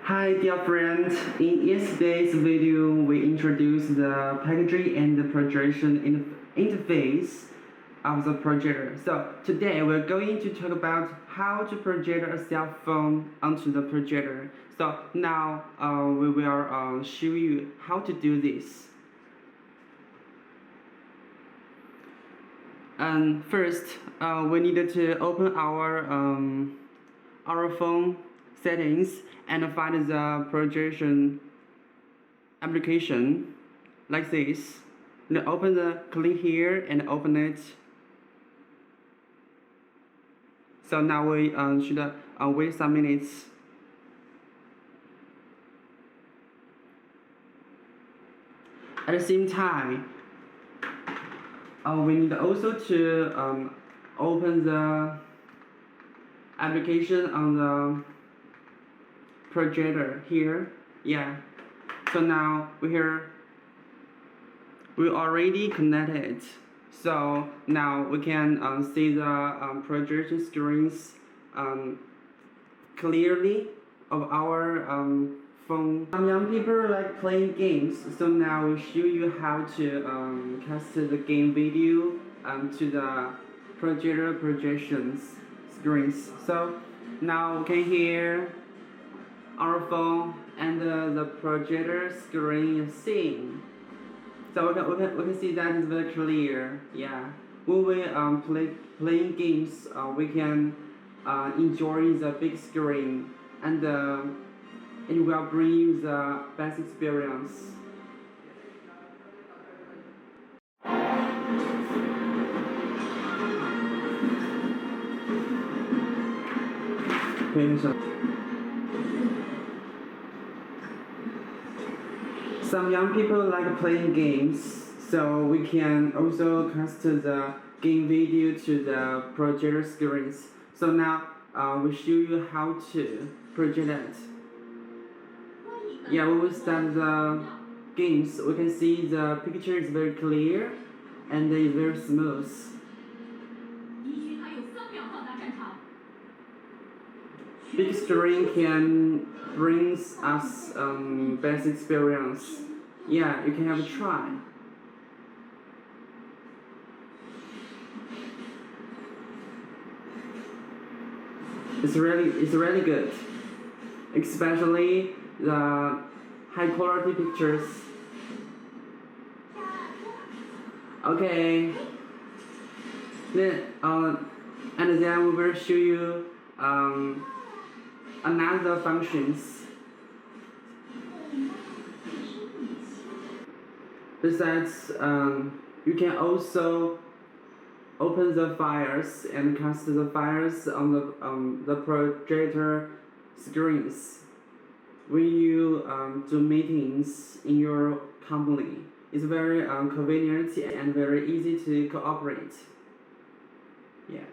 Hi dear friends, in yesterday's video we introduced the packaging and the projection interface of the projector. So today we're going to talk about how to project a cell phone onto the projector. So now we will show you how to do this. And first we needed to open our phone settings and find the projection application like this. Then click here and open it. So now we should wait some minutes. At the same time, we need also to open the application on the projector here. Yeah. So now we already connected. So now we can see the projection screens clearly of our phone. Some young people like playing games, so now we show you how to cast the game video to the projector projections screens. So now we can hear our phone and the projector screen is seeing. So we can see that it's very clear. Yeah. When we playing games, we can enjoy the big screen, and it will bring you the best experience. Some young people like playing games, so we can also cast the game video to the projector screens. So now we show you how to project it. Yeah, when we start the games, we can see the picture is very clear and it's very smooth. Big screen can bring us best experience. Yeah, you can have a try. It's really good, especially the high quality pictures. Okay. Then and then we will show you another functions. Besides, you can also open the files and cast the files on the projector screens. When you do meetings in your company, it's very convenient and very easy to cooperate. Yeah.